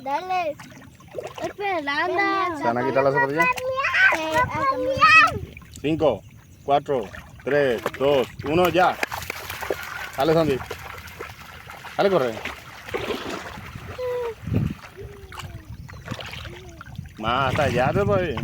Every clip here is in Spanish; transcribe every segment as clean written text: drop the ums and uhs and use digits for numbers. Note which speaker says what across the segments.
Speaker 1: Dale. Esperando.
Speaker 2: ¿Se van a quitar las zapatillas? 5, 4, 3, 2, 1, ya. Dale, Sandy. Dale, corre. Más hasta allá te voy.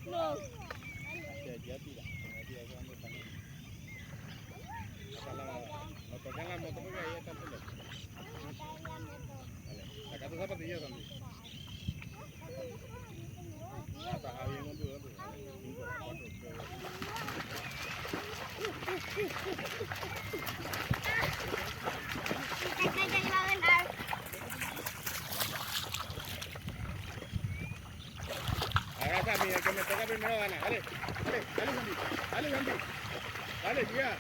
Speaker 1: No.
Speaker 2: No toquen la moto porque ahí está el teléfono. Saca tus zapatillas también. Ataja bien con tu dedo. 5, 4, 3, 2. Ahora Sammy, el que me toca primero gana. Dale, dale, dale, Sandy. Dale, Sandy. Dale, tía.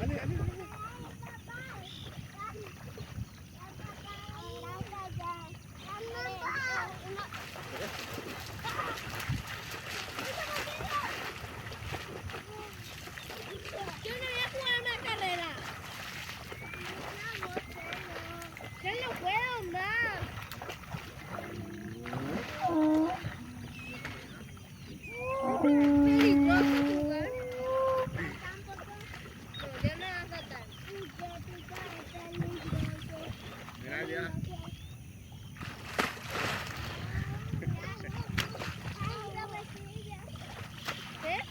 Speaker 2: Dale, dale, dale.
Speaker 1: Yo no voy a jugar una carrera. Yo no puedo andar. Peligroso jugar. No, ya me vas a saltar.
Speaker 2: Mira ya.
Speaker 1: ¿Eh?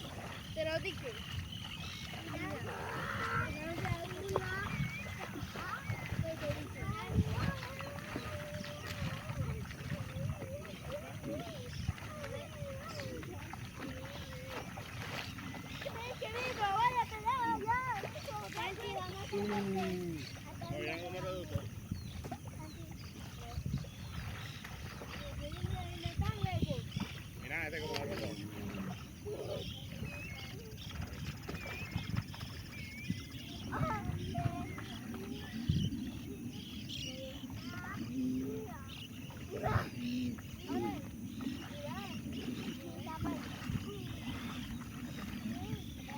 Speaker 1: Pero dije.
Speaker 2: No, ya no me redujo. Mira, este como va roto.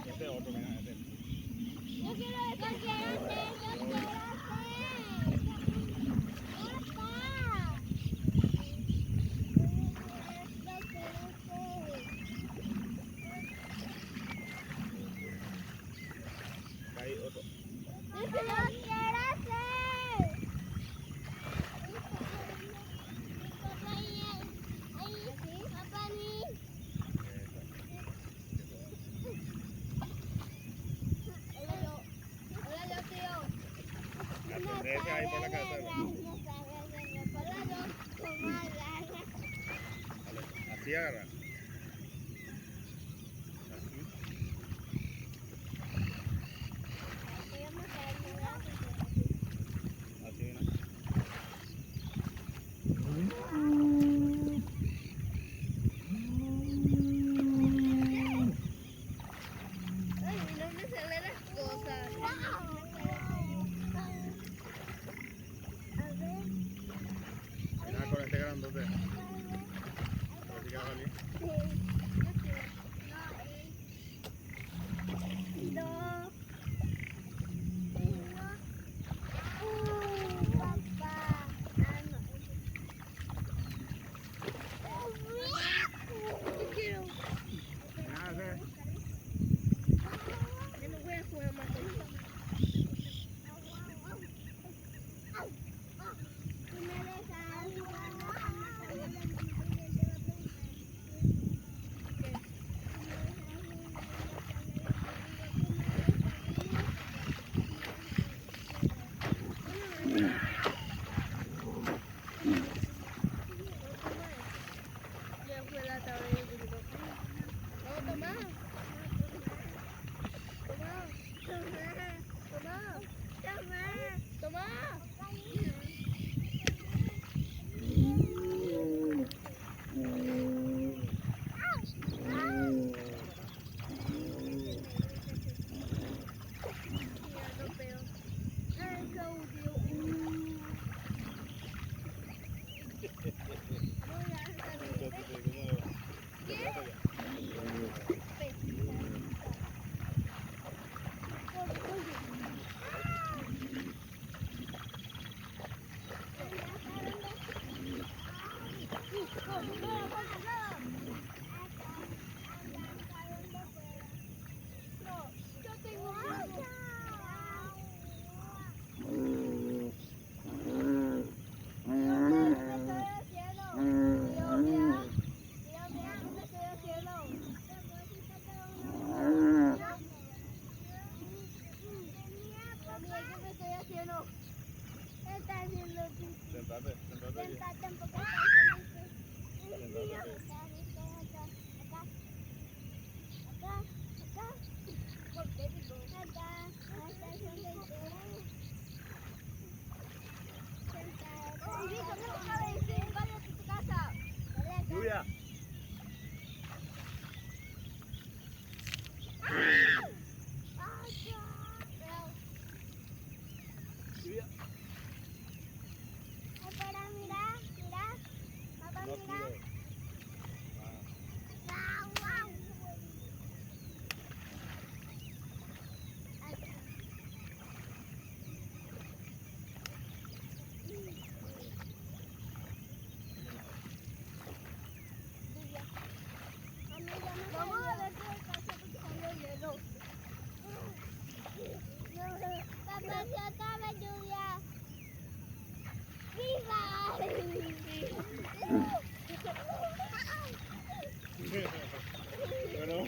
Speaker 2: Este otro, mira, este.
Speaker 1: Yo quiero descongelarte.
Speaker 2: Ahí otro.
Speaker 1: Yo quiero hacer. Papá, hola, tío.
Speaker 2: Ese ahí por la casa. Dale, así agarra. Así. Así, ¿no?
Speaker 1: Ay, no me salen las cosas.
Speaker 2: Mira con este grandote. A ver si queda salir. Mira, ese.
Speaker 1: Yo no voy a jugar más con eso.
Speaker 2: Mira. Mira.
Speaker 1: Espera, mira, mira. Papá,
Speaker 2: No
Speaker 1: mira.
Speaker 2: quiero.
Speaker 1: Guau, guau. Vamos a ver qué pasa porque salió hielo. Papá, se acaba lluvia. ¡Viva!
Speaker 2: Bueno.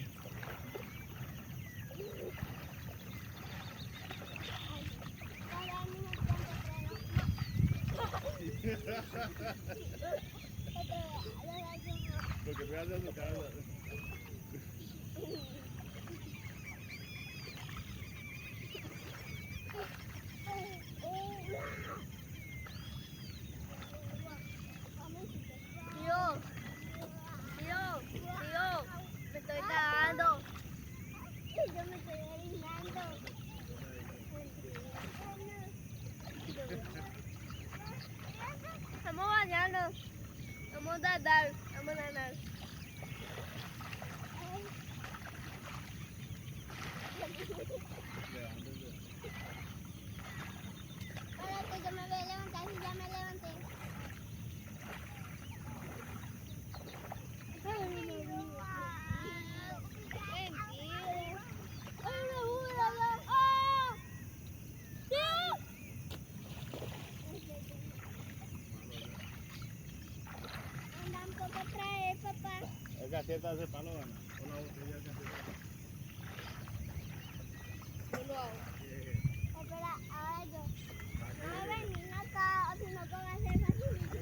Speaker 2: Lo que veas de su casa.
Speaker 1: Tío, me estoy cagando. Yo me estoy orinando. Estamos bañando. Vamos a nadar. Vamos a nadar. Ahora que yo me voy a levantar y ya me levanté.
Speaker 2: Es que acierta ese palo, Ana. Una botella que acierta.
Speaker 1: Yo lo hago.
Speaker 2: Eh,
Speaker 1: Espera, ahora yo.
Speaker 2: ¿para
Speaker 1: No
Speaker 2: qué?
Speaker 1: me venir acá, o si no, ¿qué va a ser facilito?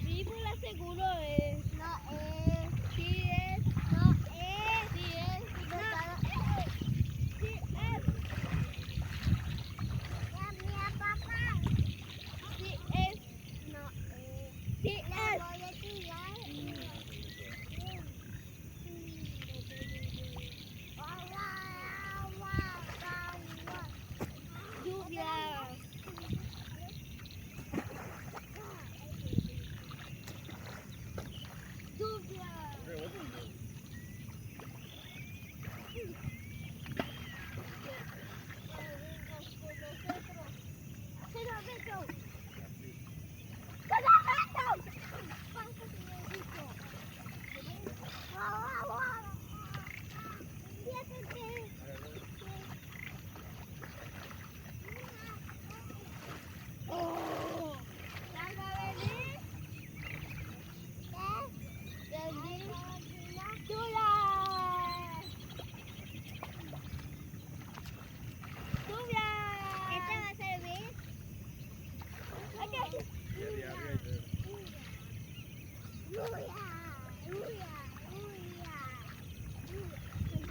Speaker 1: Víbula seguro es. No es. Sí es. No es. Sí es. No es. Sí es. Mira, papá. Sí es. No es. Sí es. Voy a tirar. Lluvia. Lluvia. ¿Este va a servir?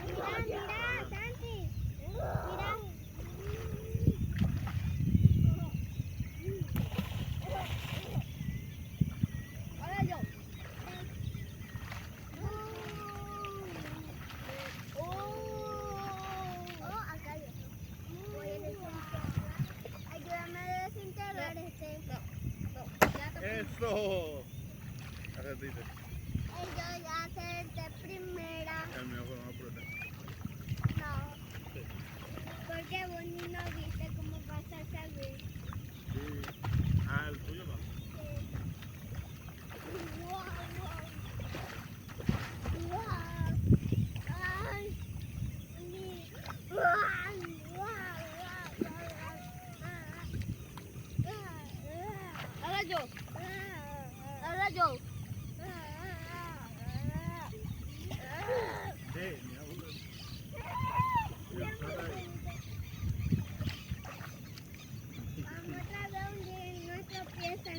Speaker 1: Mira, mira, Santi. Mira. Ahora yo. Acá hay otro. Voy a desintegrar. Ayúdame a desintegrar este.
Speaker 2: ¡Eso! Acertiste.
Speaker 1: Yo ya acerté primera.
Speaker 2: El mío fue más brutal.
Speaker 1: No. Porque vos ni no viste cómo vas a saber.
Speaker 2: Sí. Ah, el tuyo no.
Speaker 1: Wow, wow. Wow. Ay. Wow, wow, ahora yo. Ahora yo.
Speaker 2: Sí, mi abuelo.
Speaker 1: Vamos a ver dónde nuestro pie está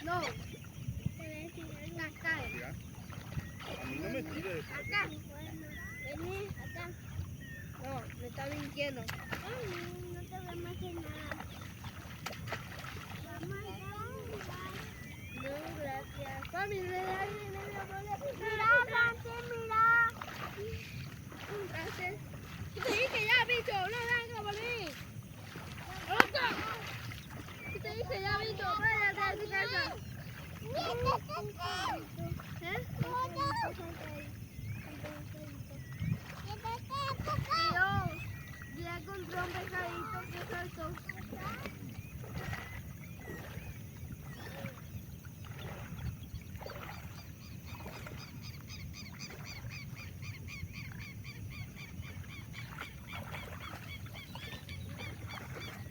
Speaker 1: No. Acá.
Speaker 2: Mira. A mí no me tires.
Speaker 1: Acá. Vení, acá. No, me está mintiendo. Ay, no te vemos hacer nada. No, gracias. Mami, mira, Santi, mira. Gracias. Te dije ya, bicho, no venga por mí. ¡Otra! Te dije ya, bicho, váyate a tu casa. ¿Eh? Tío, ya encontré un pescadito que saltó.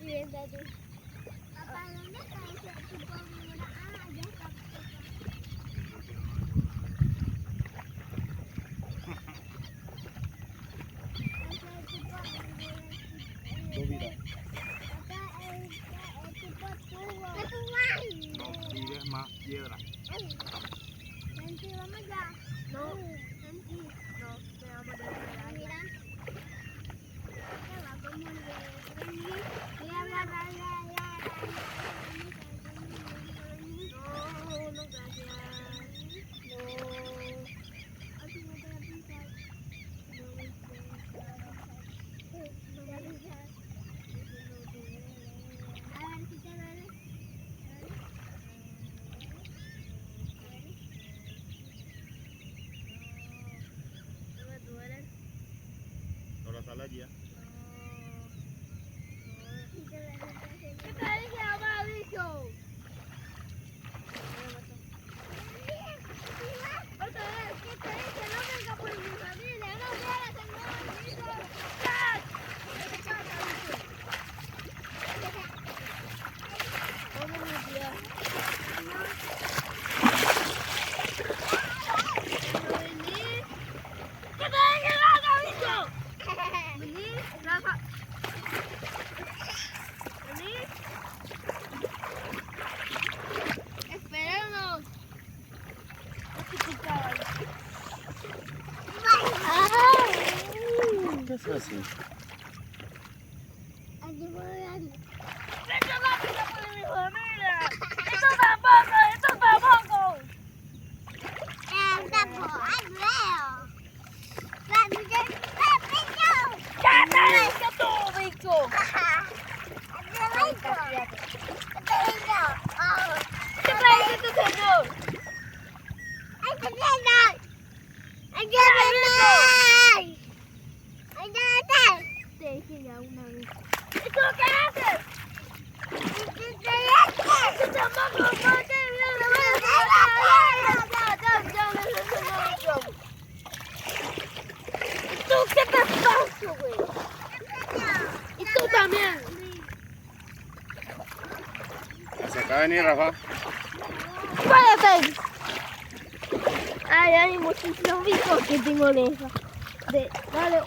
Speaker 1: Bien, Daddy. Papá, ¿dónde está ese tipo? Mira, ya está.
Speaker 2: No tires más piedra.
Speaker 1: Santi, vamos ya. No. Santi. No, te vamos a poner. Mira. Se va como el de venir. No, no, gracias. No. Así no te voy a pintar. No me importa. No voy a pintar. A ver si te duele. No me duele.
Speaker 2: Ahora sale allí.
Speaker 1: ¿Qué te dije, mamá, bicho? Otra vez, ¿qué te dije? No venga por mi familia, no quieras el nuevo bicho. Vamos, mi tía. Vení. ¿Qué te dije, Rafa, bicho? Vení, Rafa. Vení. Espéranos.
Speaker 2: ¿Qué es así?
Speaker 1: Aquí voy a...
Speaker 3: ¡Esto no pisa por mi familia! ¡Esto tampoco! ¡Esto tampoco! ¡Ya te dije tú, bicho! ¿Qué traes tu señor?
Speaker 1: Te dije ya una vez.
Speaker 3: ¿Y tú qué haces? ¡Esto tampoco! ¿Por qué? ¿Tú qué te pasa, güey?
Speaker 1: Y tú también.
Speaker 2: Se acaba de venir, Rafa.
Speaker 1: ¡Cállate! Ay, hay muchísimos bichos que tengo en esa. Dale.